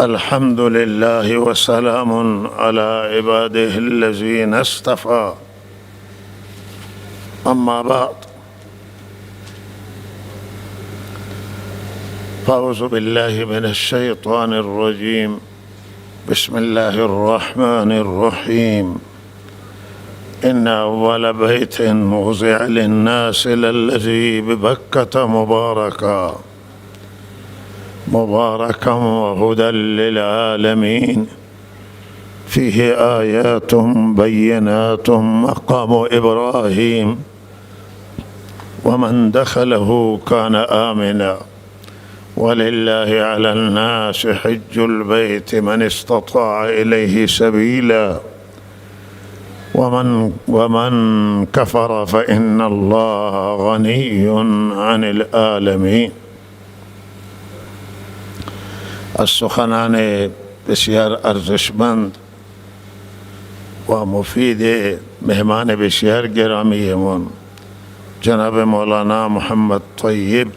الحمد لله وسلام على عباده الذين اصطفى. أما بعد، فأعوذ بالله من الشيطان الرجيم. بسم الله الرحمن الرحيم. إن أول بيت وضع للناس للذي ببكة مباركا وهدى للعالمين، فيه آيات بينات مقام إبراهيم، ومن دخله كان آمنا، ولله على الناس حج البيت من استطاع إليه سبيلا، ومن كفر فإن الله غني عن العالمين. از سخنان بسیار ارزشمند و مفید مهمان بسیار گرامیمون جناب مولانا محمد طیب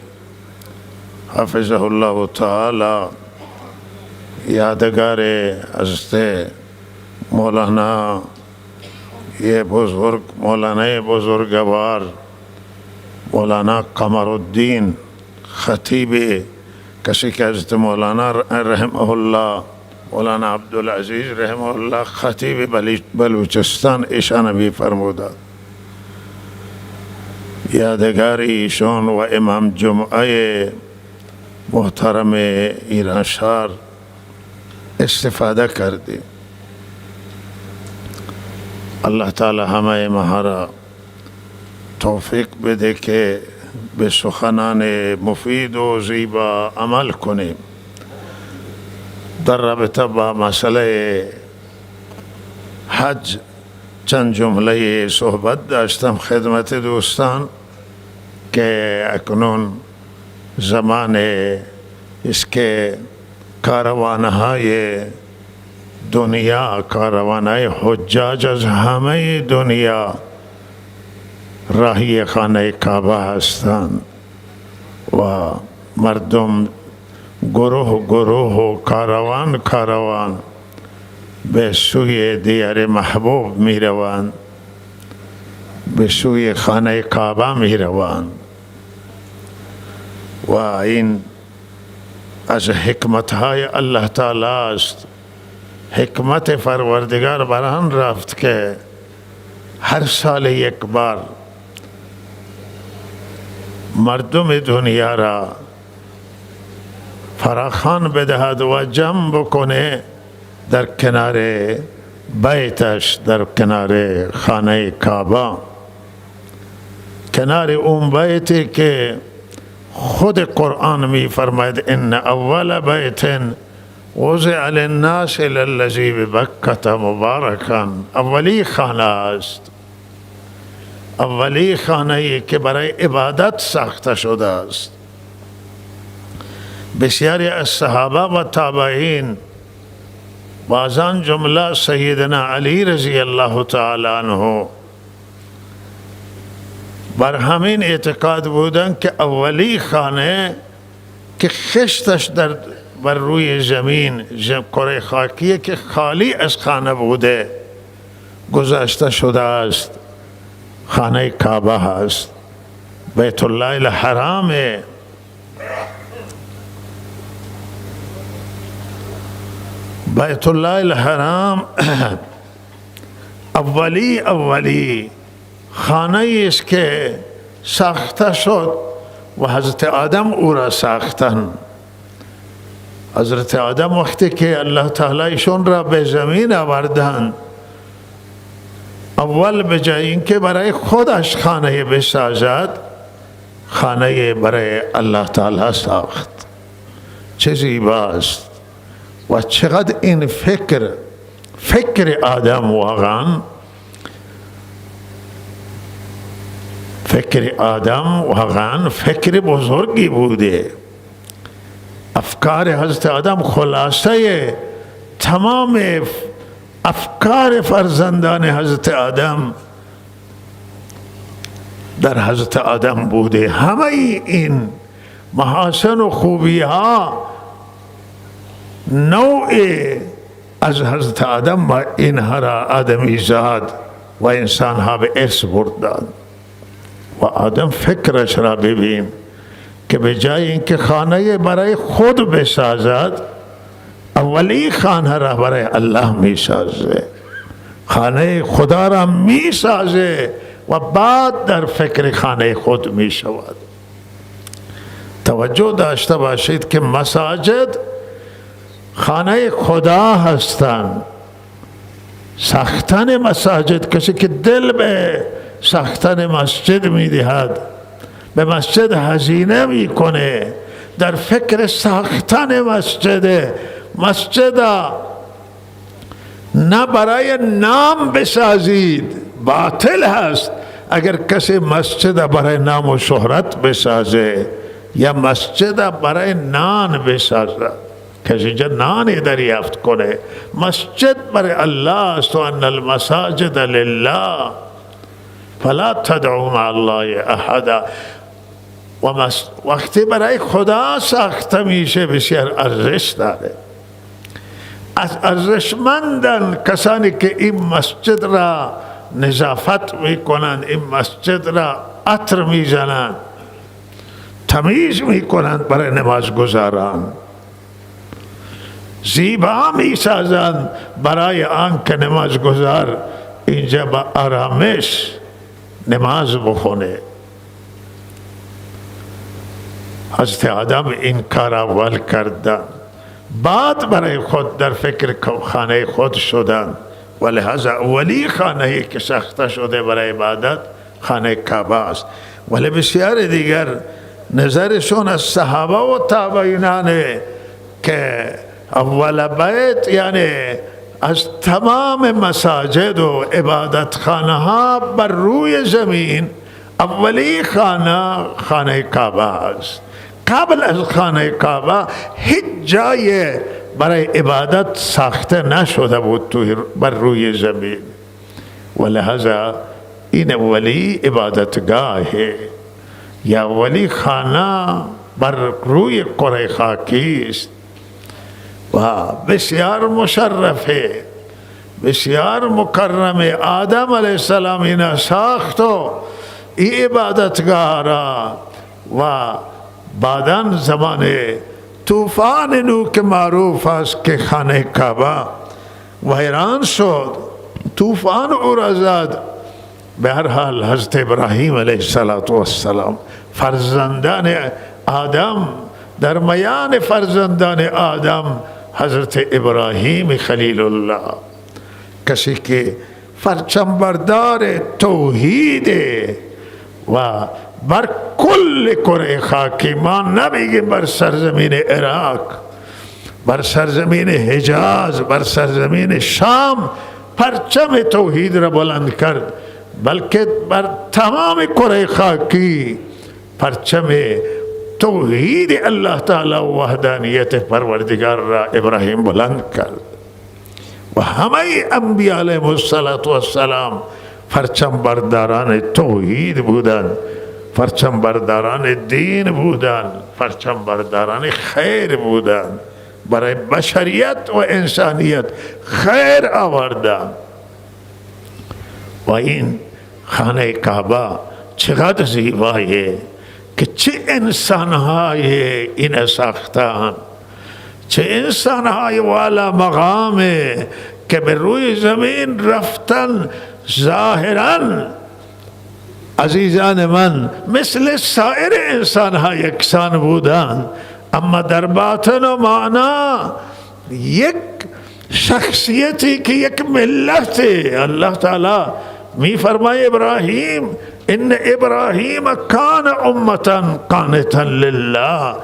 حفظه الله تعالی یادگار حضرت مولانا مولانا بزرگوار مولانا قمرالدین خطیب، کسی که حضرت مولانا رحمه الله مولانا عبدالعزیز رحمه الله خطیب بلوچستان ایشان بھی فرمودند. یادگار ایشان و امام جمعه محترم ایران شهر استفاده کردیم. الله تعالی همه ما را توفیق بده که به سخنان مفید و زیبا عمل کنیم. در رابطه با مسئله حج چند جمله صحبت داشتم خدمت دوستان که اکنون زمان است که کاروانهای دنیا، کاروانهای حجاج از همه دنیا راهی خانه کعبه هستند و مردم گروه و کاروان به سوی دیار محبوب می روند، به سوی خانه کعبه می روند و این از حکمتهای الله تعالی است. حکمت پروردگار بر آن رفت که هر سال یک بار مردم دنیا را فراخوان بدهد و جمع بکنه در کنار بیتش، در کنار خانه کعبه، کنار اون بیتی که خود قرآن می فرماید ان اول بیت وضع للناس للذی ببکة مبارکا. اولی خانه است، اولی خانه‌ای که برای عبادت ساخته شده است. بسیاری از صحابه و تابعین و از آن جمله سیدنا علی رضی الله تعالی عنه بر همین اعتقاد بودند که اولی خانه که خشتش بر روی زمین کره خاکیه که خالی از خانه بوده گذاشته شده است، خانه کعبه هست، بیت الله الحرام. بیت الله الحرام اولی خانه است که ساخته شد و حضرت آدم او را ساختن. حضرت آدم وقتی که الله تعالی ایشون را به زمین آوردند، اول بجای اینکه برای خودش خانه بسازد، خانه برای الله تعالی ساخت. چه زیباست و چقدر این فکر آدم واقعا فکر بزرگی بوده. افکار حضرت آدم خلاصه تمام افکار فرزندان حضرت آدم در حضرت آدم بوده. همه این محاسن و خوبی ها نوع از حضرت آدم و اینها را آدمی زاد و انسان ها به ارث بردند. و آدم فکرش را ببین که به جای اینکه خانه برای خود بسازد، اولی خانه را برای الله می سازه، خانه خدا را می سازه و بعد در فکر خانه خود می شود. توجه داشته باشید که مساجد خانه خدا هستند. ساختن مساجد، کسی که دل به ساختن مسجد می دهد، به مسجد هزینه می کنه، در فکر ساختن مسجد نه برای نام بسازید، باطل هست اگر کسی مسجد برای نام و شهرت بسازه یا مسجد برای نان بسازد، کسی جا نانی دریافت کنه. مسجد برای الله است و ان المساجد لله فلا تدعوا مع الله احدا. و وقتی برای خدا ساخته میشه بسیار ارزش داره. از ارزشمندن کسانی که این مسجد را نظافت میکنند، این مسجد را عطر میزنند، تمیز میکنند برای نمازگزاران، زیبا میسازند برای آن که نمازگزار اینجا با آرامش نماز بخونه. حضرت آدم این کار اول کردن، بعد برای خود در فکر خانه خود شدن. و لحاظا اولی خانه که ساخته شده برای عبادت خانه کعبه است. ولی بسیار دیگر نظرشون از صحابه و تابعینانه که اول بیت، یعنی از تمام مساجد و عبادت خانه ها بر روی زمین اولی خانه کعبه است. قبل از خانه کعبه هیچ جای برای عبادت ساخته نشده بود بر روی زمین. و لحاظا این اولی عبادتگاه یا اولی خانه بر روی کره خاکی است و بسیار مشرفه، بسیار مکرمه. آدم علیه السلام اینا ساخت و این عبادتگاه را و بعداً زمان طوفان نوح که معروف است که خانه کعبه ویران شد، طوفان او را زد. به هر حال حضرت ابراهیم علیه السلام فرزندان آدم، در میان فرزندان آدم حضرت ابراهیم خلیل الله، کسی که پرچم بردار توحید و بر کل کره خاکی، ما نمیگیم بر سرزمین عراق، بر سرزمین حجاز، بر سرزمین شام پرچم توحید را بلند کرد، بلکه بر تمام کره خاکی پرچم توحید الله تعالی و وحدانیت پروردگار را ابراهیم بلند کرد. و همه انبیاء علیهم السلام پرچم برداران توحید بودند، پرچم برداران دین بودند، پرچم برداران خیر بودند، برای بشریت و انسانیت خیر آوردند. و این خانه کعبه چقدر زیبایه که چه انسانهای این ساختن، چه انسانهای والا مقامه که به روی زمین رفتن. ظاهراً عزیزان من مثل سایر انسانها یکسان بودند، اما در باطن و معنا یک شخصیتی که یک ملت. الله تعالی می فرمای ابراهیم ان ابراهیم کان امتا قانتا لله.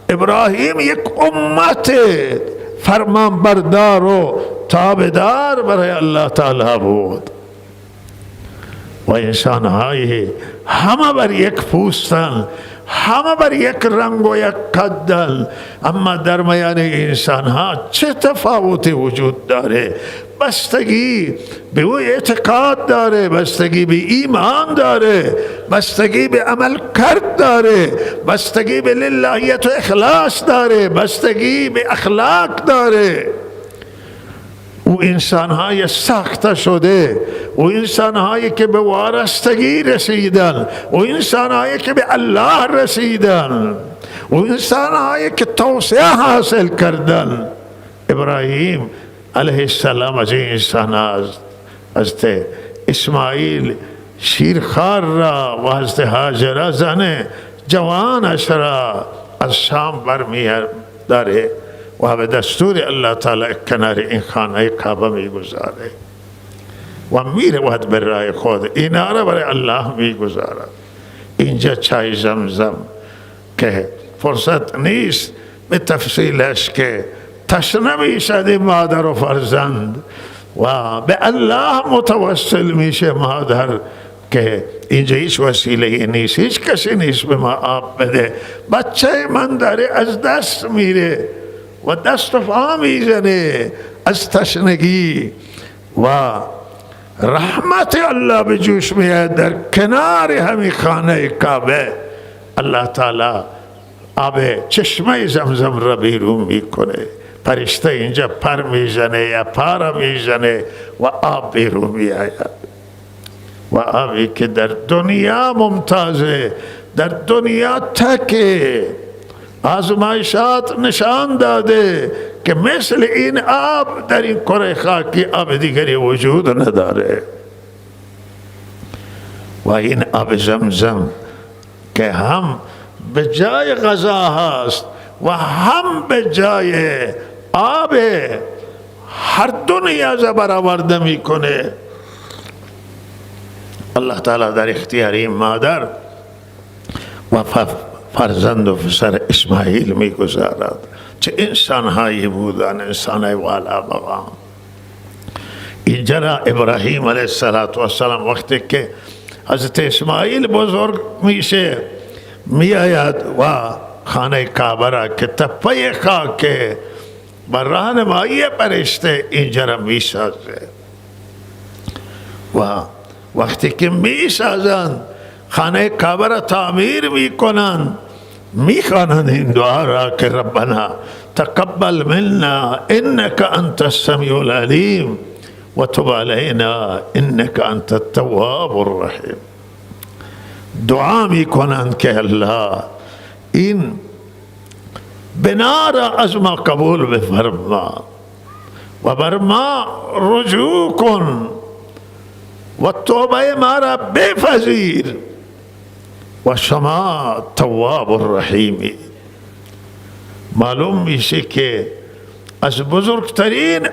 ابراهیم یک امت فرمان بردار و تابعدار برای الله تعالی بود. و انسانهای همه بر یک پوستن همه بر یک رنگ و یک قدن، اما در میان انسان ها چه تفاوتی وجود داره؟ بستگی به او اعتقاد داره، بستگی به ایمان داره، بستگی به عمل کرد داره، بستگی به للهیت و اخلاص داره، بستگی به اخلاق داره. او انسانهای ساخته شده، او انسانهایی که به وارستگی رسیدن، او انسانهایی که به الله رسیدن، او انسانهایی که توسعه حاصل کردن. ابراهیم علیه السلام از این انسان است. حضرت اسماعیل شیرخوار را و حضرت هاجر زن جوانش را از شام برمی‌داره و به دستور الله تعالی کنار این خانه کعبه میگذاره و میرود به راه خود. اینا را برای الله میگذارد. اینجا چای زمزم که فرصت نیست به تفصیلش، که تشنه میشد مادر و فرزند و به الله متوسل میشه مادر که اینجا هیچ وسیله نیست، هیچ کسی نیست به ما آب بده، بچه من داره از دست میره و دست و پا میزنه از تشنگی و رحمت الله به جوش میاد. در کنار همین خانه کعبه الله تعالی آب چشمه زمزم را بیرون میکنه، فرشته اینجا پر میزنه یا پا میزنه و آب بیرون میآید و آبی که در دنیا ممتازه، در دنیا تکه. آزمایشات نشان داده که مثل این آب در این کره خاکی آب دیگری وجود نداره. و این آب زمزم که هم به جای غذا هست و هم به جای آب، هر دو نیاز برآورده میکنه. الله تعالی در اختیار این مادر و فرزند و پسر اسماعیل میگذارد. چه انسانهایی بودن، انسانهای والا مقام. اینجا ابراهیم علیه السلام وقتی که حضرت اسماعیل بزرگ میشه میآید و خانه کعبه را که تپه خاک بر راهنمایی فرشته اینجا را میسازه و وقتی که میسازند خانه کعبه را تعمیر میکنند، میخوانند این دعا را که ربنا تقبل منا انك انت السمیع العلیم و تب علینا انك انت التواب الرحیم. دعا میکنند که الله این بنا را از ما قبول بفرما و بر ما رجوع کن و توبه ما را بپذیر و شما تواب الرحیمی. معلوم میشه که از بزرگترین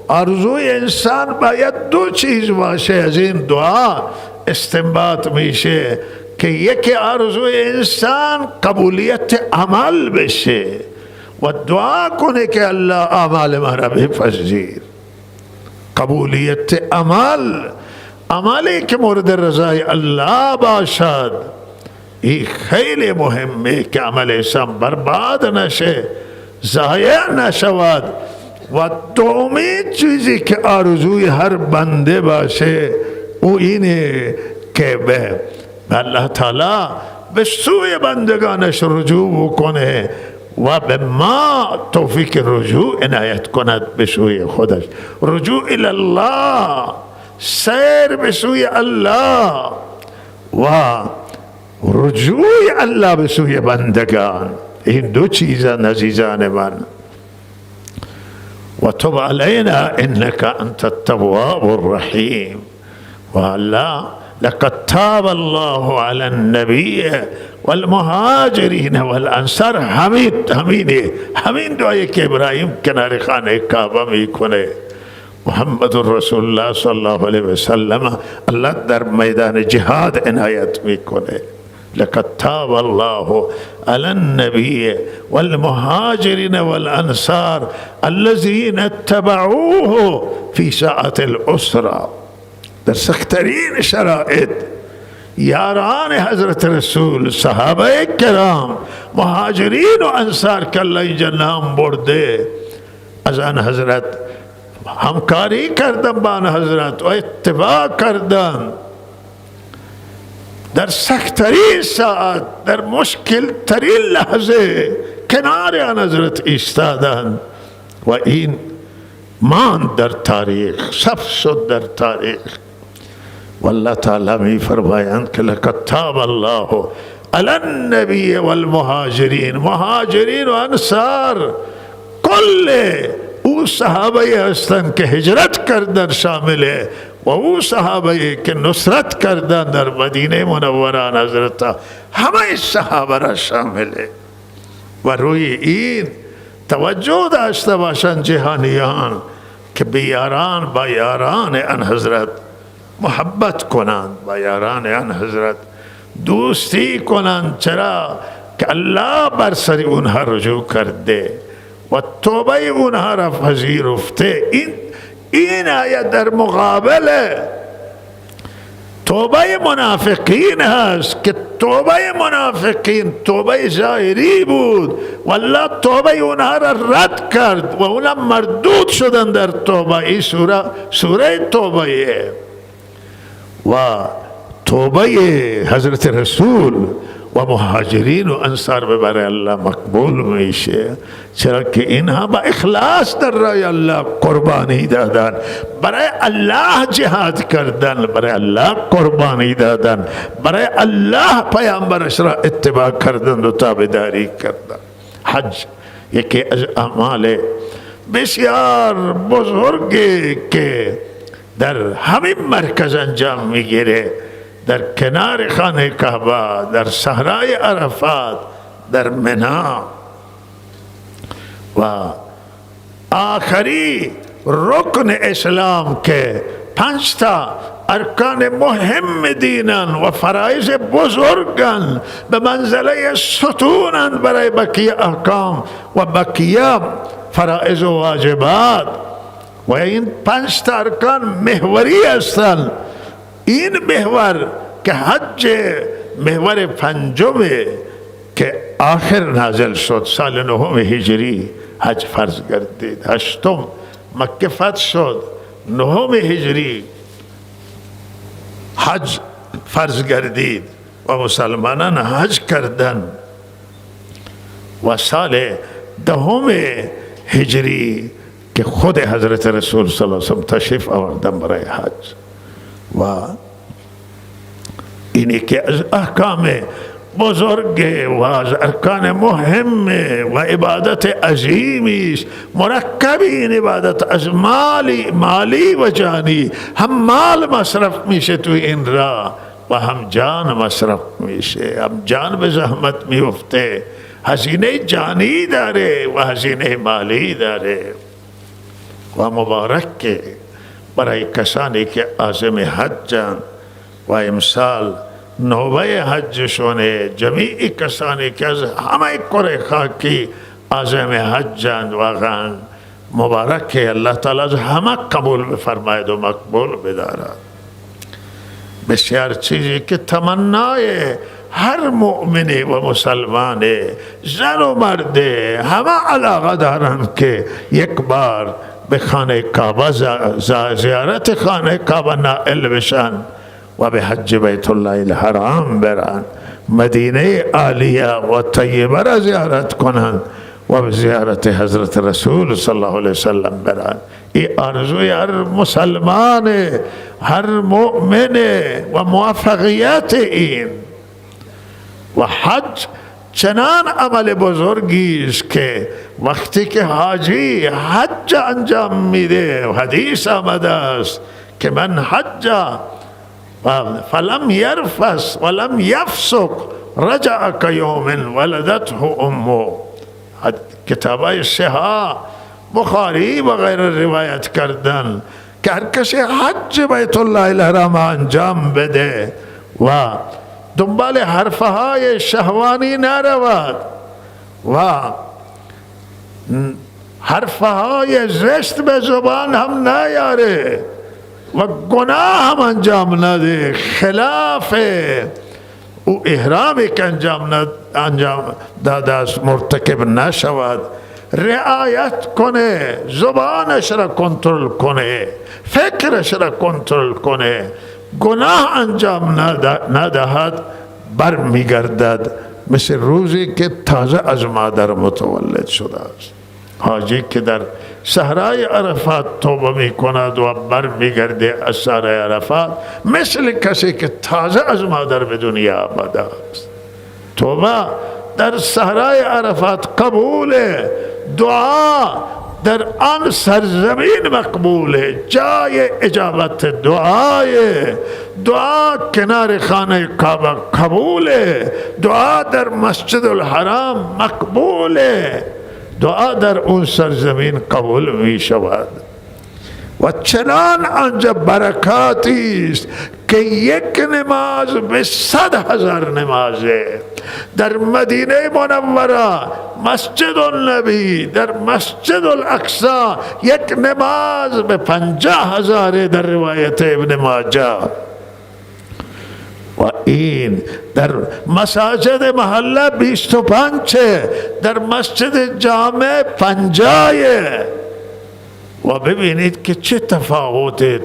آرزوی انسان باید دو چیز باشه. از این دعا استنباط میشه که یکی آرزوی انسان قبولیت عمل بشه و دعا کنه که الله اعمال ما را بپذیر. قبولیت عملی که مورد رضای الله باشد، این خیلی مهمه که عمل انسان برباد نشه، ضایع نشود. و دومین چیزی که آرزوی هر بنده باشه او اینه که به الله تعالی به سوی بندگانش رجوع بکنه و به ما توفیق رجوع عنایت کند به سوی خودش. رجوع الی الله، سیر به سوی الله و رجوع الله به سوی بندگان. این دو چیز عزیزان من. و تب علینا انک انت التواب الرحیم. و الله لقد تاب الله على النبی والمهاجرین والانصار. همین دعایی که ابراهیم کنار خانه کعبه میکنه. محمد رسول الله صلی الله علیه و سلم الله در میدان جهاد عنایت میکنه. لقد تاب الله على النبي والمهاجرين والأنصار الذين اتبعوه في ساعة العسرة. در سخترین شرائط یاران حضرت رسول، صحابه کرام، مهاجرین و انصار که اللہ اینجا نام برده، از آن حضرت همکاری کردن با آن حضرت و اتباع کردن، در سخت‌ترین ساعت، در مشکل ترین لحظه کنار آن حضرت ایستادند و این ماند در تاریخ، ثبت شد در تاریخ. والله تعالی می فرمایند که لقد تاب الله علی النبی والمهاجرین، مهاجرین و انصار کل او صحابه هستند که هجرت کردن شامله و او صحابه که نصرت کردن در مدینه منوران حضرت، همه صحابه را شامله. و روی این توجه داشته باشند جهانیان که بیاران با یاران ان حضرت محبت کنند، با یاران ان حضرت دوستی کنند. چرا که الله بر سر اونها رجوع کرده و توبه اونها را پذیرفته. این آیت در مقابل توبه منافقین هست که توبه منافقین توبه ظاهری بود و الله توبه اونها را رد کرد و اونها مردود شدن در توبه. این سوره توبه و توبه حضرت رسول و مهاجرین و انصار برای الله مقبول میشه، چرا که اینها با اخلاص در راه الله قربانی دادن، برای الله جهاد کردن، برای الله قربانی دادن، برای الله پیامبرش را اتباع کردن و تابعداری کردن. حج یکی از اعمال بسیار بزرگی که در همین مرکز انجام میگیره، در کنار خانه کعبه، در صحرای عرفات، در منی. و آخری رکن اسلام که 5 ارکان مهم دینن و فرایض بزرگن، به منزله ستونن برای بقیه احکام و بقیه فرایض و واجبات. و این 5 ارکان محوری هستند. این محور که حج محور 5 که آخر نازل شد، سال 9 هجری حج فرض گردید، 8 مکه فتح شد، 9 هجری حج فرض گردید و مسلمانان حج کردن و سال 10 هجری که خود حضرت رسول صلی الله علیه وسلم تشریف آوردن برای حج. و اینی که از احکام بزرگ و از ارکان مهم و عبادت عظیمی است، مرکب این عبادت از مالی و جانی، هم مال مصرف میشه تو این راه و هم جان مصرف میشه، هم جان به زحمت میفته، هزینه جانی داره و هزینه مالی داره. و مبارک برای کسانی که عازم حجند و امسال نوبه حجشونه، جمیع کسانی که از همه کره خاکی عازم حجند، واقعا مبارک. الله تعالی از همه قبول بفرماید و مقبول بدارد. بسیار چیزی که تمنای هر مؤمن و مسلمان، زن و مرد، همه علاقه دارند که یک بار به خانه کعبه زیارت خانه کعبه نائل بشن و به حج بیت الله الحرام برن، مدینه عالیه و طیبه را زیارت کنند و به زیارت حضرت رسول صلی الله علیه وسلم برن. این آرزوی هر مسلمان، هر مؤمن و موفقیت این. و حج چنان عمل بزرگی است که وقتی که حاجی حج انجام میده، حدیث آمده است که من حج فلم یرفث ولم یفسق رجع کیوم ولدته امه. کتابای صحاح بخاری و غیر روایت کردن که هر کسی حج بیت الله الحرام انجام بده و دنبال حرفهای شهوانی نرود و حرفهای زشت به زبان هم نیاره، و گناه هم انجام نده، خلاف او احرامی که انجام داده است مرتکب نشود، رعایت کنه، زبانش را کنترل کنه، فکرش را کنترل کنه، گناه انجام ندهد، بر میگردد مثل روزی که تازه از مادر متولد شده است. حاجی که در صحرای عرفات توبه می کند و بر میگرده از صحرای عرفات، مثل کسی که تازه از مادر به دنیا آمده است. توبه در صحرای عرفات قبوله، دعا در آن سرزمین مقبوله، جای اجابت دعای، دعا کنار خانه کعبه قبوله، دعا در مسجد الحرام مقبوله، دعا در اون سرزمین قبول می شود. و چنان آنجا برکاتی است که یک نماز به 100,000 نمازه. در مدینه منوره مسجد النبی، در مسجد الاقصی یک نماز به 50,000 در روایت ابن ماجه. و این در مساجد محله 25، در مسجد جامع 50. و ببینید که چه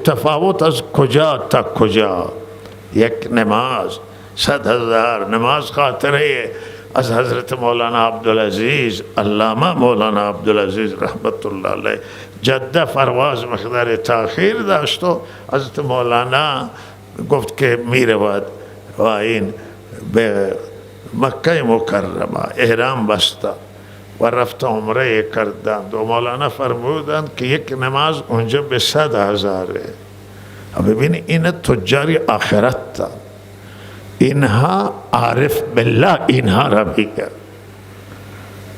تفاوت از کجا تا کجا. یک نماز 100,000 نماز. خاطره از حضرت مولانا عبدالعزیز، علامه مولانا عبدالعزیز رحمت الله علیه، جده فرواز مقدار تاخیر داشت و حضرت مولانا گفت که می رود و این به مکه مکرمه احرام بسته و رفت عمره کردند و مولانا فرمودند که یک نماز اونجا به 100,000. ببینید این تجاری آخرت، اینها عارف بالله اینها را بگه.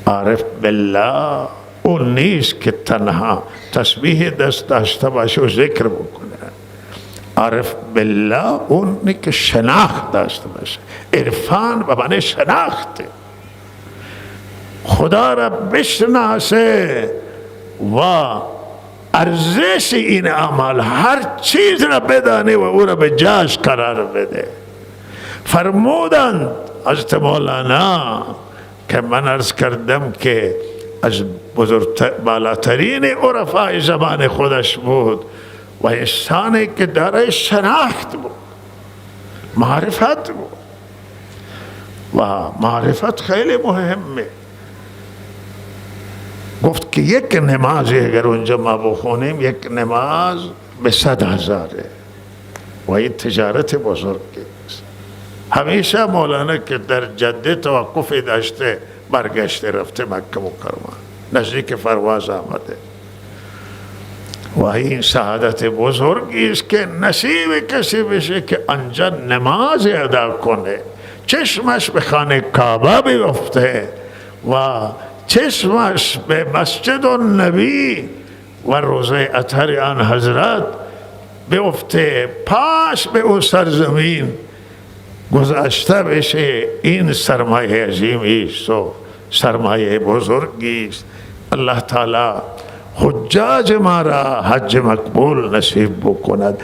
عارف بالله اون نیست که تنها تسبیح دست داشته باشه و ذکر بکنه. عارف بالله اونی که شناخت داشته باشه. عرفان به معنی شناخته، خدا را بشناسه و ارزش این عمل هر چیز را بدانه و او را به جاش قرار بده. فرمودند حضرت مولانا که من عرض کردم که از بالاترین عرفای زمان خودش بود و انسانی که دارای شناخت بود، معرفت بود و معرفت خیلی مهمه. گفت که یک نمازی اگر اونجا ما بخونیم، یک نماز به 100,000 و این تجارت بزرگی است. همیشه مولانا که در جده توقفی داشته برگشته رفته مکه مکرمه، نزدیک فرواز آمده و این سعادت بزرگی است که نصیب کسی بشه که آنجا نماز ادا کنه، چشمش به خانه کعبه بیفته و چشمش به مسجد النبی و روضه اطهر آن حضرت بیفته، پاش به اون سرزمین گذاشته بشه. این سرمایه عظیمی است و سرمایه بزرگی است. الله تعالی حجاج ما را حج مقبول نصیب بکند.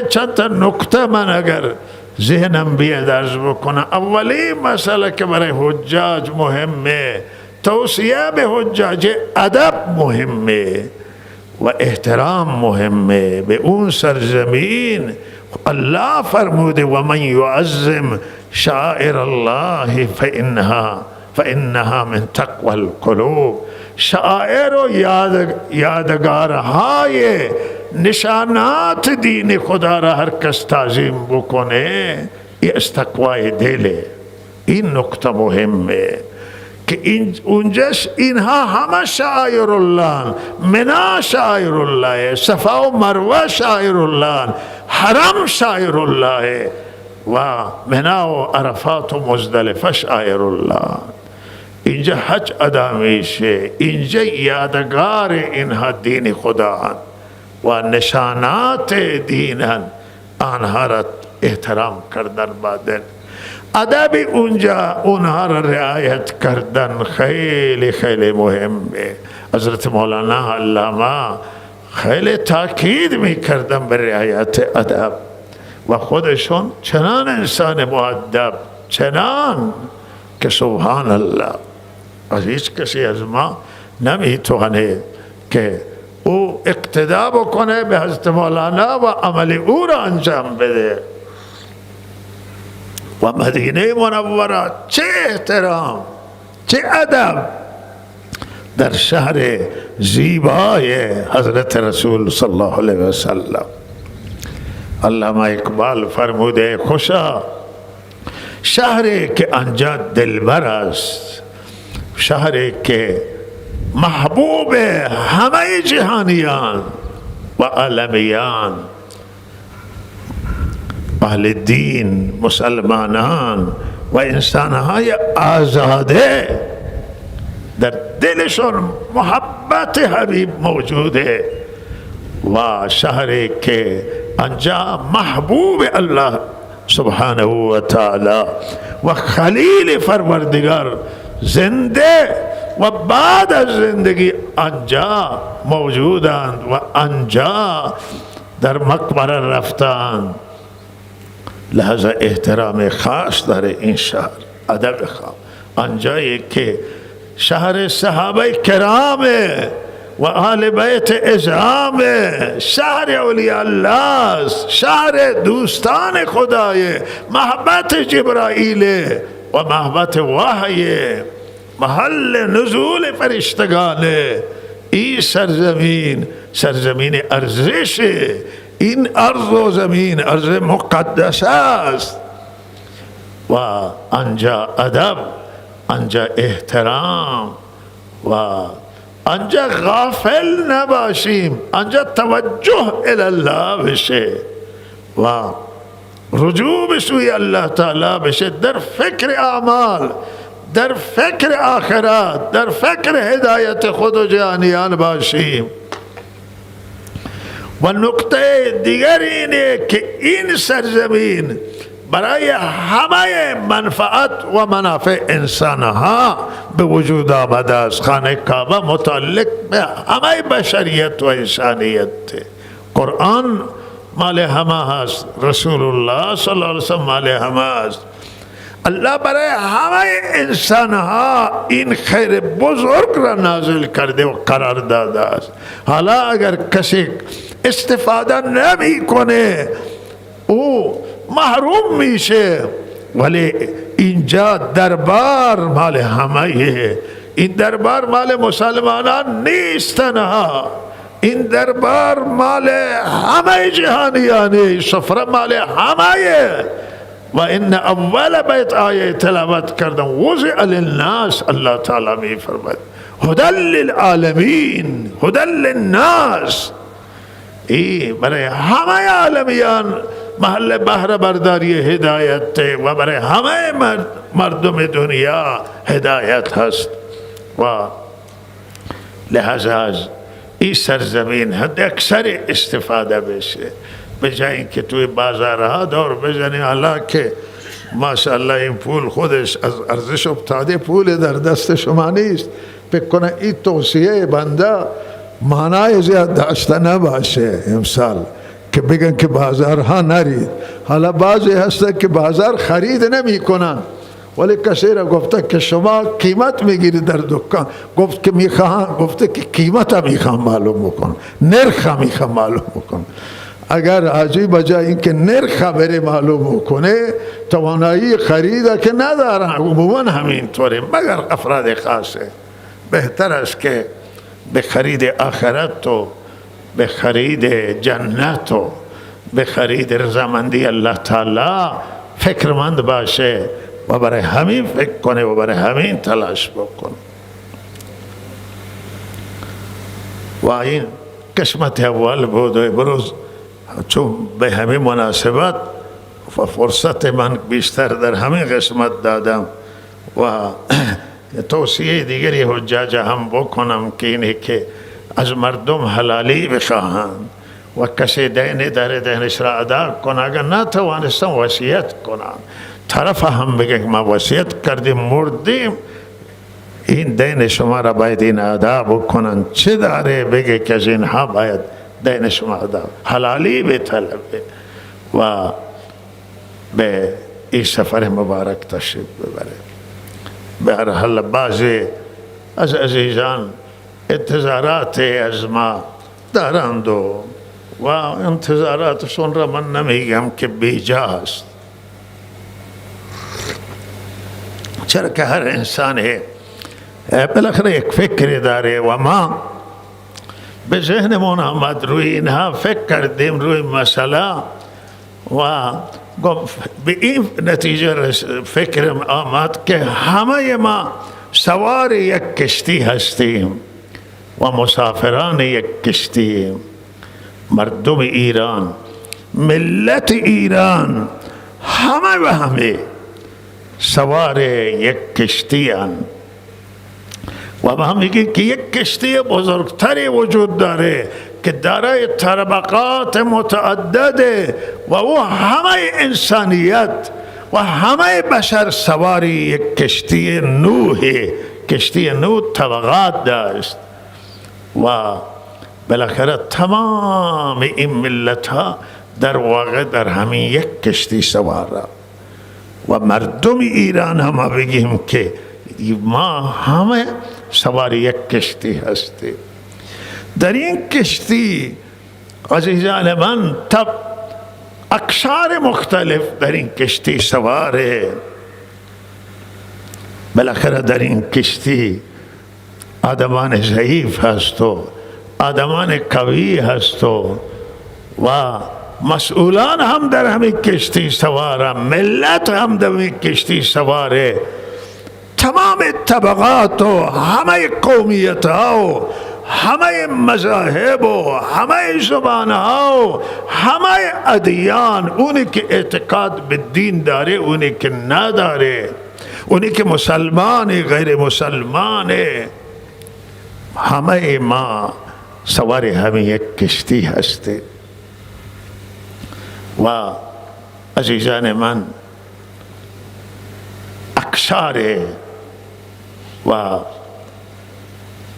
چند تا نکته من اگر ذهنم بیاد عرض بکنم. اولی مسئله که برای حجاج مهمه، توصیه به حجاج، ادب مهمه و احترام مهمه به اون سرزمین. الله فرموده و من یعظم شعائر الله فانها من تقوى القلوب. شعائر و یادگارهای نشانات دین خدا را هر کس تعظیم بکنه، این از تقوای دله. این نکته مهمه که اونجاش اینها همه شعائر الله، منا شعائر الله، صفا و مروه شعائر الله، حرم شعائر الله و منا و عرفات و مزدلفه شعائر الله. اینجا حج ادا میشه، اینجا یادگار اینها دین خدا و نشانات دین آنها را احترام کردن. بعدن ادب اونجا اونها را رعایت کردن خیلی خیلی مهمه. حضرت مولانا علامه خیلی تاکید میکردن به رعایت ادب و خودشون چنان انسان مؤدب، چنان که سبحان الله از هیچ کسی از ما نمیتونه که او اقتدا بکنه به حضرت مولانا و عمل او را انجام بده. و مدینه منوره چه احترام، چه ادب در شهر زیبای حضرت رسول صلی الله علیه و سلم. علامه اقبال فرموده خوشا شهری که آنجا دلبر است، شهری که محبوب همه جهانیان و عالمیان، اهل دین، مسلمانان و انسانهای آزاده در دلشون محبت حبیب موجوده و شهری که آنجا محبوب الله سبحانه و تعالی و خلیل پروردگار زنده و بعد از زندگی آنجا موجودند و آنجا در مقبره رفتند. لحظه احترام خاص داره این شهر، ادب خاص. آنجایی که شهر صحابه کرامه و آل بیت اعظامه، شهر اولیاء الله است، شهر دوستان خدای، محبت جبرائیل و محبت وحی، محل نزول فرشتگانه. این سرزمین سرزمین ارزشه، این ارض و زمین ارض مقدس است و آنجا ادب، آنجا احترام و آنجا غافل نباشیم، آنجا توجه الله بشه و رجوع به سوی الله تعالی بشه، در فکر اعمال، در فکر آخرت، در فکر هدایت خود و جهانیان باشیم. و نکته دیگر اینه که این سرزمین برای همه منفعت و منافع انسانها به وجود آمده است. خانه کعبه متعلق به همه بشریت و انسانیت، قرآن مال همه هست، رسول الله صلی الله علیه وسلم مال همه است. الله برای همه انسانها این خیر بزرگ را نازل کرده و قرار داده است. حالا اگر کسی استفاده نمی کنه او محروم میشه، ولی اینجا دربار مال همه، این دربار مال مسلمانان نیست تنها، این دربار مال همه جهانیانه، سفره مال همه. و این اول بیت آیه تلاوت کردم وضع للناس، الله تعالی می فرماید هدی للعالمین، هدی للناس، ای برای همه عالمیان محل بهره برداری هدایت و برای همه مردم دنیا هدایت هست. و لحاظ از این سرزمین حد اکثر استفاده بشه، به جای اینکه توی بازارها دور بزنی. حالا که ماشاءالله این پول خودش از ارزش افتاده، پول در دست شما نیست، فکر کنه این توصیه بنده معنای زیاد داشته نباشه امسال که بگن که بازارها نرید. حالا بعضی هسته که بازار خرید نمی کنن، ولی کسی را گفته که شما قیمت میگیرید در دکان، گفت که میخوان، گفته که قیمت میخوان معلوم بکن، نرخ میخوان معلوم بکن. اگر حاجی بجای اینکه نرخ بره معلوم کنه، توانایی خرید که ندارن، عموما همین طوره، مگر افراد خاصه. بهتر است که به خرید آخرت و به خرید جنت و به خرید رضامندی الله تعالی فکرمند باشه و برای همین فکر کنه و برای همین تلاش بکنه. و این قسمت اول بود و بروز چون به همین مناسبت و فرصت من بیشتر در همین قسمت دادم و توصیه دیگری حجاج هم بکنم که اینه که از مردم حلالی بخواهند و کسی دین داره دینش را ادا کنه، اگر نتوانستم وصیت کنن، طرف هم بگه ما وصیت کردیم مردیم، این دین شما را باید این ادا بکنن، چه داره بگه که از اینها باید دین شما داد، حلالی بطلبه و به این سفر مبارک تشریف ببره. به هر حال بعضی از عزیزان انتظارات از ما دارند و انتظاراتشون را من نمیگم که بیجاست، چرا که هر انسان بالاخره یک فکری داره و ما به ذهنمون آمد روی اینها فکر کردیم روی مسئله و به این نتیجه فکرم آمد که همه ما سوار یک کشتی هستیم و مسافران یک کشتی. مردم ایران، ملت ایران، همه و همه سوار یک کشتی هستند و ما میگیم که یک کشتی بزرگتری وجود داره که دارای طبقات متعدده و او همه انسانیت و همه بشر سواری یک کشتی نوح. کشتی نوح طبقات داشت و بالاخره تمام این ملت ها در واقع در همین یک کشتی سوار و مردم ایران هم بگیم که ما همه سوار یک کشتی هستیم. در این کشتی عزیزان من اقشار مختلف در این کشتی سواره. بالاخره در این کشتی آدمان ضعیف هست و آدمان قوی هست و مسئولان هم در همین کشتی سواره، ملت هم در همین کشتی سواره، تمام طبقات و همه قومیت ها و همه مذاهب و همه زبان ها و همه ادیان، اونی که اعتقاد به دین داره، اونی که نداره، اونی که مسلمانی غیر مسلمانه، همه ما سوار همین یک کشتی هستیم. و عزیزان من اقشار و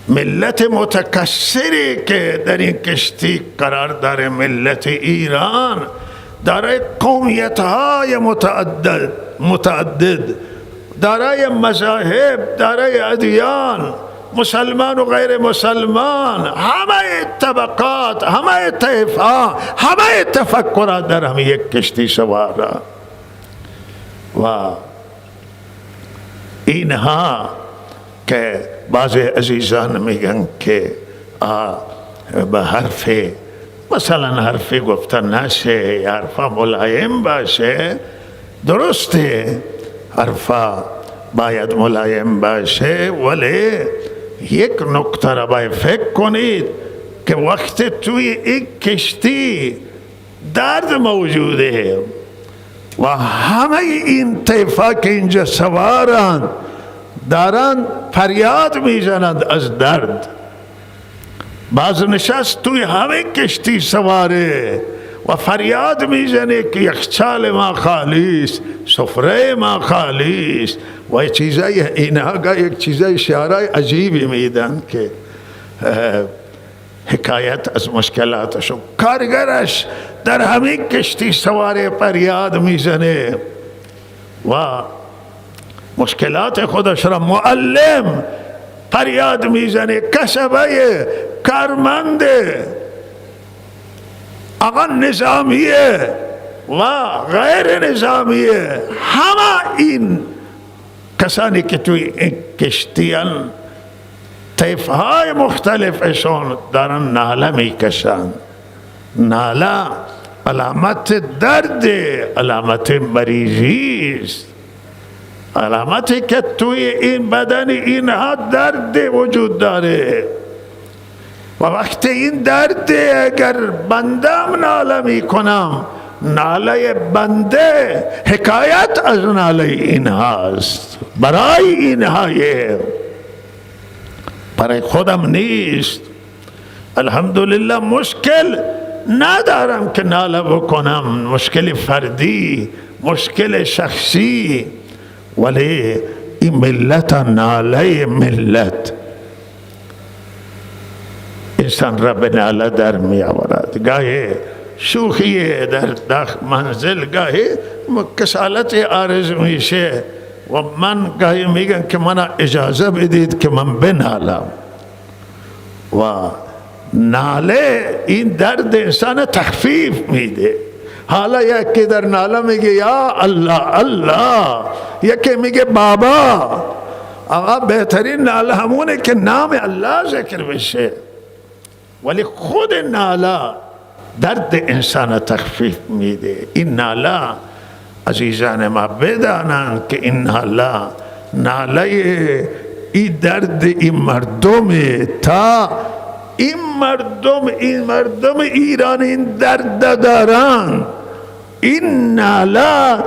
ملت متکثری که در این کشتی قرار داره، ملت ایران دارای قومیت های متعدد، دارای مذاهب، دارای ادیان، مسلمان و غیر مسلمان، همه طبقات، همه طیف ها، همه تفکرات در همین یک کشتی سواره. و اینها که بعضی عزیزان میگن که به حرف مثلا حرف گفتن نشه یا حرف ملایم باشه، درسته حرفا باید ملایم باشه، ولی یک نکته را باید فکر کنید که وقتی توی یک کشتی درد موجوده و همه این طیفا که اینجا سوارند دارن فریاد میزنند از درد. بعض نشست توی همه کشتی سواره و فریاد میزنه که یخچال ما خالی است، سفره ما خالی است و چیزای اینها یک چیزای شعرهای عجیبی میدن که حکایت از مشکلاتش. کارگرش در همین کشتی سواره فریاد میزنه و مشکلات خودش را معلم فریاد میزنه، کسبه، کارمنده، آقا نظامیه و غیر نظامیه، همه این کسانی که توی این کشتیان طیفهای مختلفشون دارن ناله میکشن. ناله علامت درد، علامت مریضی است، علامتی که توی این بدن اینها درد وجود داره و وقتی این درد اگر بندم ناله میکنم، ناله بنده حکایت از ناله اینهاست، برای اینهایه، برای خودم نیست. الحمدلله مشکل ندارم که ناله بکنم، مشکل فردی، مشکل شخصی، ولی این ملت، ناله ملت، انسان را به ناله در می آورد. گاهی شوخی در منزل، گاهی کسالت عارض میشه و من گاهی میگن که من اجازه بدید که من بنالم و ناله این درد انسان تخفیف میده. حالا یکی در ناله میگه یا الله الله، یکی میگه بابا. آقا بهترین ناله همونه که نام الله ذکر بشه، ولی خود ناله درد انسان تخفیف میده. این ناله عزیزان ما بدانند که این ناله این درد این مردم، تا این مردم ایران این درد دارن. این ناله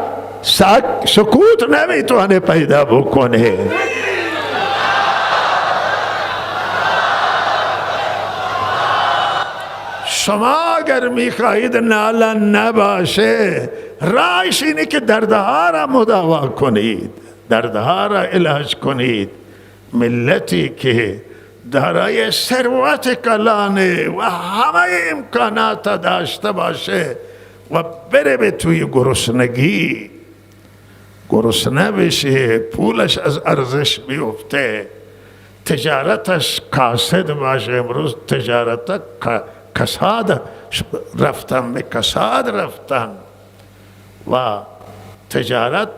سکوت نمیتونه پیدا بکنه. شما اگر میخواهید ناله نباشه، راهش اینه که دردها را مداوا کنید، دردها را علاج کنید. ملتی که دارای ثروت کلانه و همه امکانات داشته باشه و بره به توی گرسنه بشه، پولش از ارزش بیفته، تجارتش کاسد باشه. امروز تجارت کساد رفتن، به کساد رفتن و تجارت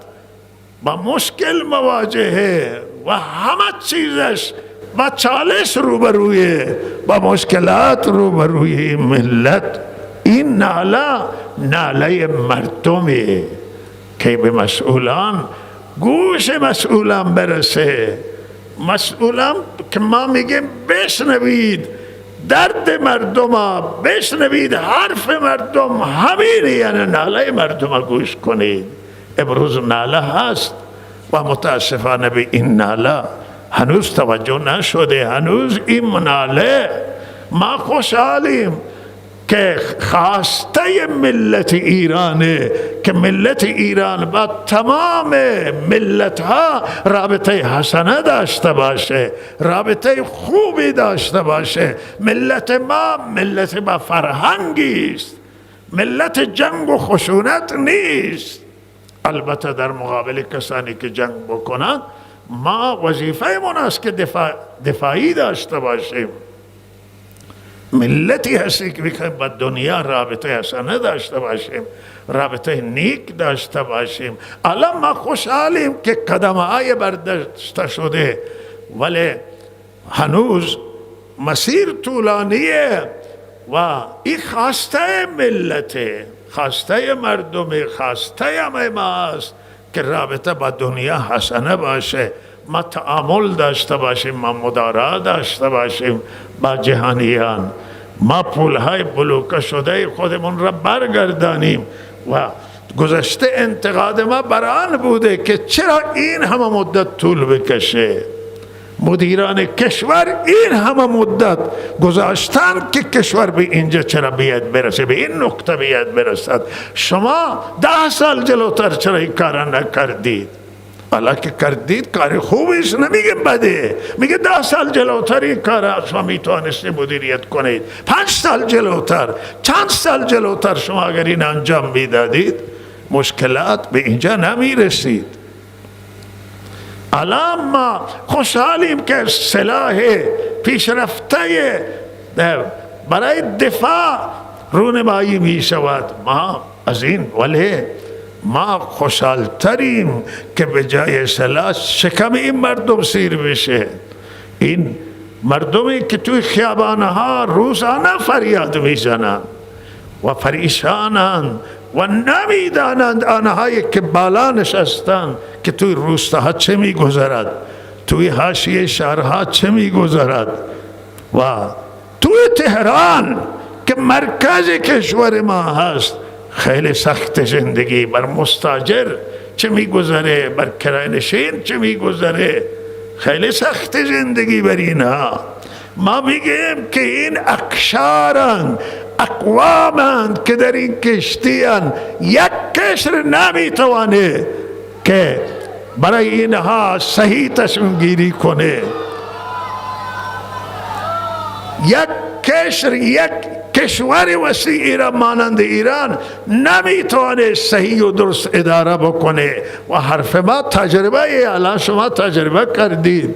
با مشکل مواجهه و همه چیزش با چالش روبرویه، با مشکلات روبروی ملت. این ناله مردمه که به مسئولان، گوش مسئولان برسه. مسئولان که ما میگیم بشنوید درد مردم، بشنوید حرف مردم، همین یعنی ناله مردم گوش کنید. امروز ناله هست و متاسفانه به این ناله هنوز توجه نشده. هنوز این ناله، ما خوشحالیم که خواسته ملت ایرانه که ملت ایران با تمام ملت ها رابطه حسنه داشته باشه، رابطه خوبی داشته باشه. ملت ما ملت با فرهنگی است، ملت جنگ و خشونت نیست. البته در مقابل کسانی که جنگ بکنند، ما وظیفه من است که دفاعی داشته باشیم. ملتی هستی که بخوایم با دنیا رابطه حسنه داشته باشیم، رابطه نیک داشته باشیم. الان ما خوشحالیم که قدم‌های برداشته شده، ولی هنوز مسیر طولانیه و این خواسته ملته، خواسته مردم، خواسته همه ما است که رابطه با دنیا حسنه باشه، ما تعامل داشته باشیم، ما مدارا داشته باشیم با جهانیان، ما پولهای بلوکه شده خودمون را برگردانیم. و گذشته انتقاد ما بران بوده که چرا این همه مدت طول بکشه. مدیران کشور این همه مدت گذاشتن که کشور به اینجا چرا بیاد برسه، به این نقطه بیاد برسد. شما 10 سال جلوتر چرا این کارا نکردید؟ حالا که کردید کار خوبیست، نمیگه بده، میگه 10 سال جلوتر این کار شما میتوانستی مدیریت کنید، 5 سال جلوتر، چند سال جلوتر شما اگر این انجام میدادید مشکلات به اینجا نمیرسید. الان ما خوشحالیم که سلاح پیشرفته برای دفاع رونمایی می شود. ما از این، ولی ما خوشحالتریم که به جای سلاح شکم این مردم سیر بشه. این مردمی که توی خیابانها روزانه فریاد میزنند و پریشانند و نمیدانند آنهایی که بالا نشستند که توی روستاها چه میگذرد، توی حاشیه شهرها چه میگذرد و توی تهران که مرکز کشور ما هست خیلی سخت زندگی بر مستاجر چه میگذره، بر کرانشین چه میگذره، خیلی سخت زندگی بر اینها. ما میگیم که این اقشارن، اقوامند که در این کشتیان، یک کشور نمیتوانه که برای اینها صحیح تصمیم گیری کنه. یک کشر یک کشور وسیعی را مانند ایران نمیتونه صحیح و درست اداره بکنه. و حرف ما تجربه، الان شما تجربه کردید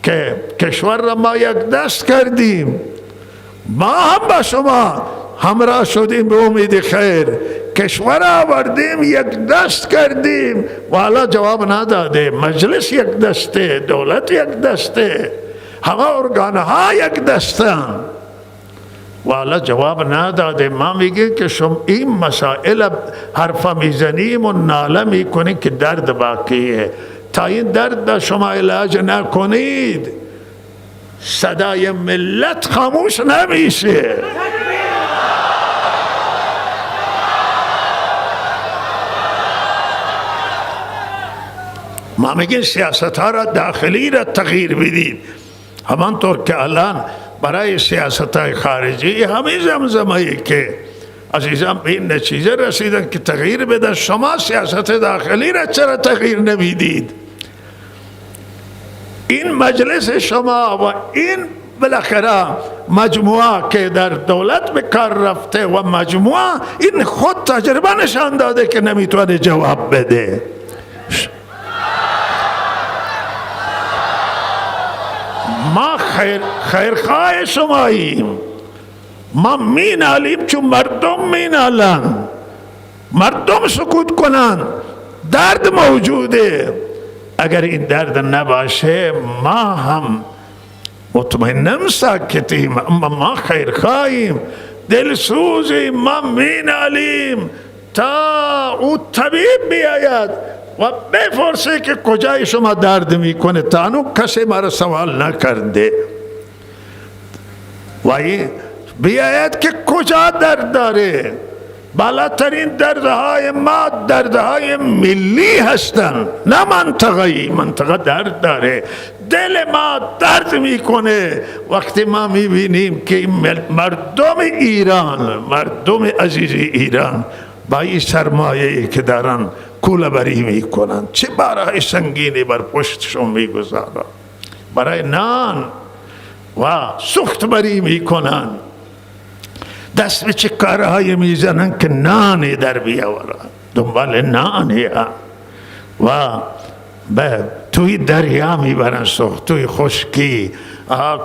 که کشور را ما یک دست کردیم، ما هم با شما همراه شدیم به امید خیر، کشور آوردیم یک دست کردیم و حالا جواب نداده. مجلس یک دسته، دولت یک دسته، همه ارگانها یک دستن و حالا جواب نداده. ما میگیم که شما این مسائل حرفا میزنیم و ناله میکنیم که درد باقیه. تا این درد شما علاج نکنید صدای ملت خاموش نمیشه. ما میگیم سیاست ها را داخلی را تغییر بدید، همانطور که الان برای سیاست های خارجی همین زمزمه‌ای که عزیزان به این نتیجه رسیدن که تغییر بدن، شما سیاست داخلی را چرا تغییر نمیدید؟ این مجلس شما و این بالاخره مجموعه که در دولت به کار رفته و مجموعه این خود تجربه نشان داده که نمیتونه جواب بده. ما خیرخواه شماییم، ما مینالیم چون مردم مینالن، مردم سکوت کنن، درد موجوده. اگر این درد نباشه ما هم مطمئنم ساکتیم، اما ما خیرخواهیم، دلسوزیم، ما مینالیم تا او طبیب بیاید و بپرسه که کجای شما درد میکنه. تانو کسی مرا سوال نکرده و بیاید که کجا درد داره. بالاترین دردهای ما دردهای ملی هستن، نه منطقه‌ای. منطقه درد داره، دل ما درد میکنه وقتی ما میبینیم که مردم ایران، مردم عزیز ایران با این سرمایه‌ای که دارن کوله بری میکنن، چه بارهای سنگینی بر پشتشون میگذارن، برای نان و سوخت بری میکنن، دست به چه کارهای میزنن که نانی در بیاورن، دنبال نانی و توی دریا میبرن سوخت، توی خشکی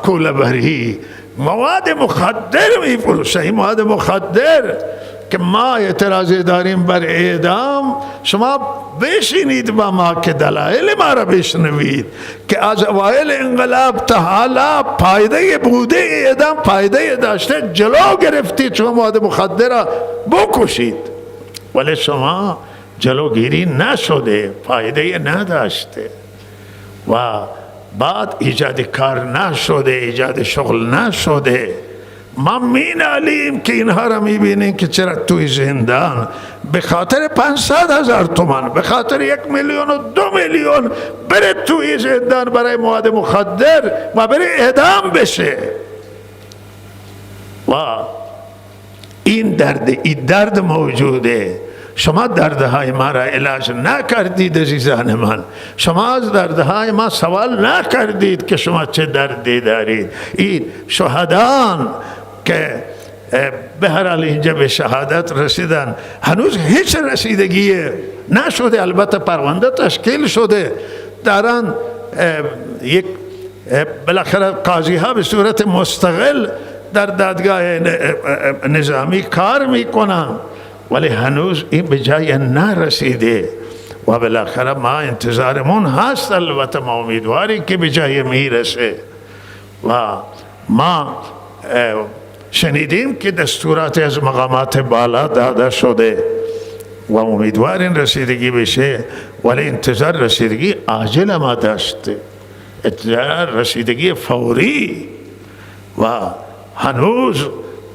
کوله بری، مواد مخدر میفروشن. این مواد مخدر که ما اعتراضی داریم بر اعدام، شما بشینید با ما که دلایل ما را بشنوید که از اوایل انقلاب تا حالا پایده بوده اعدام پایده داشته، جلو گرفتید شما مواد مخدر را بکشید، ولی شما جلوگیری نشده، فایده نداشته و بعد ایجاد کار نشده، ایجاد شغل نشده. ما مینالیم که اینها را میبینیم که چرا توی زندان به خاطر 500,000 تومان، به خاطر 1,000,000 و 2,000,000 بره توی زندان برای مواد مخدر و بره اعدام بشه. و این درد موجوده. شما دردهای ما را علاج نکردید عزیزان من، شما از دردهای ما سوال نکردید که شما چه دردی دارید. این شهدان که به هر حال اینجا به شهادت رسیدن، هنوز هیچ رسیدگی نشده، البته پرونده تشکیل شده، دارن یک بالاخره قاضی ها به صورت مستقل در دادگاه نظامی کار میکنن، ولی هنوز این به جای نرسیده و بالاخره ما انتظارمون هست. البته ما امیدواری که به جای میرسه و ما شنیدیم که دستورات از مقامات بالا داده شده و امیدوارین رسیدگی بشه، ولی انتظار رسیدگی عاجل ما داشته، انتظار رسیدگی فوری و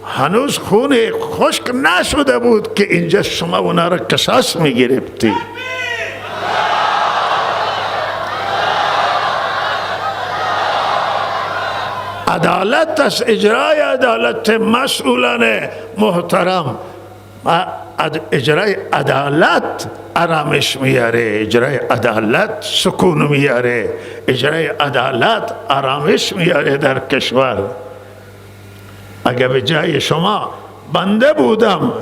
هنوز خون خشک نشده بود که اینجا شما اونا را قصاص میگرفتی. عدالت از اجرای عدالت مسئولان محترم، اجرای عدالت آرامش میاره، اجرای عدالت سکون میاره، اجرای عدالت آرامش میاره در کشور. اگر به جای شما بنده بودم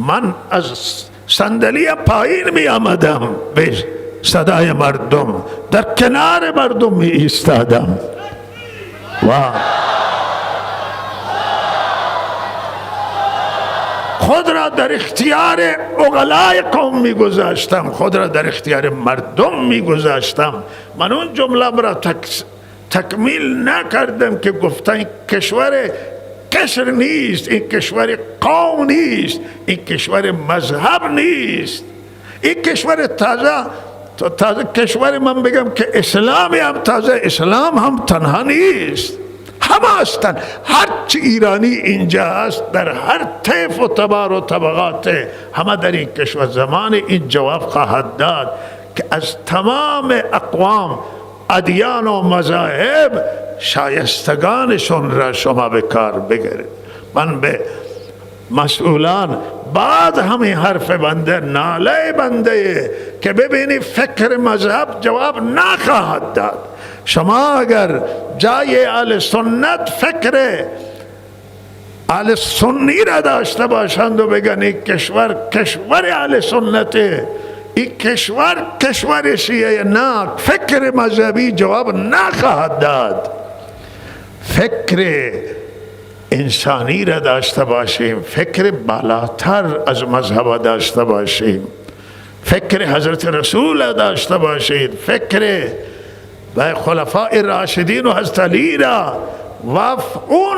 من از صندلی پایین می آمدم، به صدای مردم در کنار مردم می ایستادم و خود را در اختیار عقلای قوم می گذاشتم، خود را در اختیار مردم می گذاشتم. من اون جمله را تکمیل نکردم که گفتن کشور کشور نیست، این کشور قوم نیست، این کشور مذهب نیست، این کشور تازه کشور من بگم که اسلامی هم تازه اسلام هم تنها نیست، همه هستند. هر چی ایرانی اینجا هست در هر طیف و تبار و طبقات همه در این کشور زمان این جواب خواهد داد که از تمام اقوام ادیان و مذاهب شایستگانشون را شما به کار بگیرید. من به مسئولان بعد همین حرف بنده ناله بنده که ببینی فکر مذهب جواب نخواهد داد. شما اگر جای اهل سنت فکر اهل سنی را داشته باشند و بگن این کشور اهل سنته، این کشور شیعه، نه، فکر مذهبی جواب نخواهد داد. فکر انسانی را داشته باشیم، فکر بالاتر از مذهب داشته باشیم، فکر حضرت رسول را داشته باشید، فکر و خلفاء راشدین و حضرت علی را و اون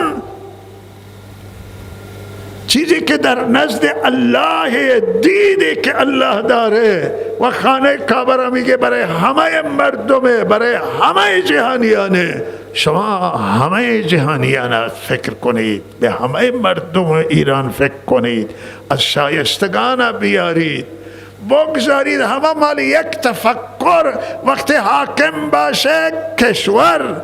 چیزی که در نزد الله دیدی که الله داره و خانه کعبه را میگه برای همه مردمه، برای همه جهانیانه. شما همه جهانیان فکر کنید، به همه مردم ایران فکر کنید، از شایستگان بیارید، بگذارید همه مال یک تفکر. وقتی حاکم باشه کشور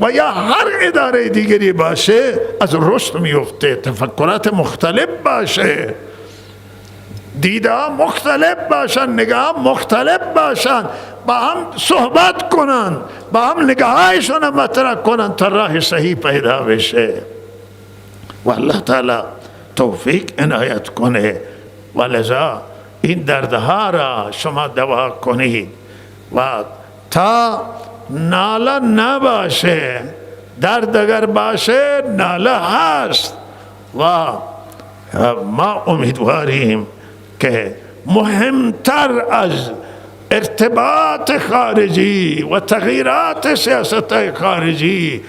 و یا هر اداره دیگری باشه از رشد میفته، تفکرات مختلف باشه، دیده مختلف باشن، نگاه مختلف باشن، با هم صحبت کنن، با هم نگاهایشون مطرح کنن تا راه صحیح پیدا بشه و الله تعالی توفیق عنایت کنه. و لذا این دردها را شما دوا کنید و تا ناله نباشه، درد اگر باشه ناله هست و ما امیدواریم که مهمتر از ارتباط خارجی و تغییرات سیاست خارجی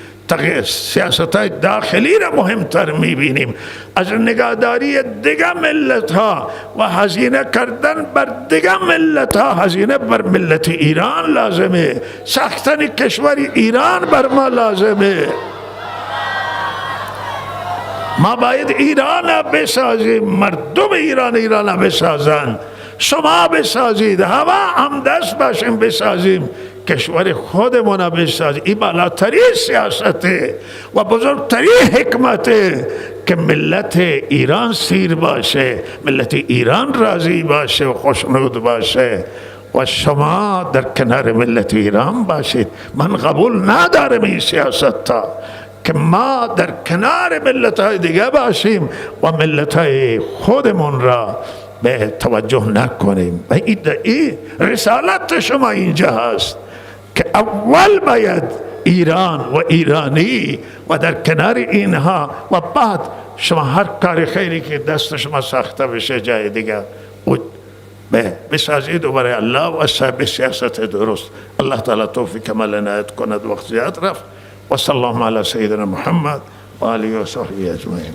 سیاست داخلی را مهمتر میبینیم از نگهداری دیگر ملت ها و هزینه کردن بر دیگر ملت ها. هزینه بر ملت ایران لازمه، ساختن کشور ایران بر ما لازمه. ما باید ایران بسازیم، مردم ایران بسازن، شما بسازید، همه همدست باشیم بسازیم کشور خودمون بسازیم. این بالاترین سیاسته و بزرگترین حکمته که ملت ایران سیر باشه، ملت ایران راضی باشه و خوشنود باشه و شما در کنار ملت ایران باشید. من قبول ندارم این سیاست تا که ما در کنار ملت های دیگه باشیم و ملت های خودمون را به توجه نکنیم. و این رسالت شما اینجا هست که اول باید ایران و ایرانی و در کنار اینها و بعد شما هر کار خیری که دست شما ساخته بشه جای دیگه بسازید و برای الله و صاحب سیاست درست. الله تعالی توفیق کمال عنایت کند. وقت زیاد رفت. و صلی الله علی سیدنا محمد و آله و صحبه اجمعین.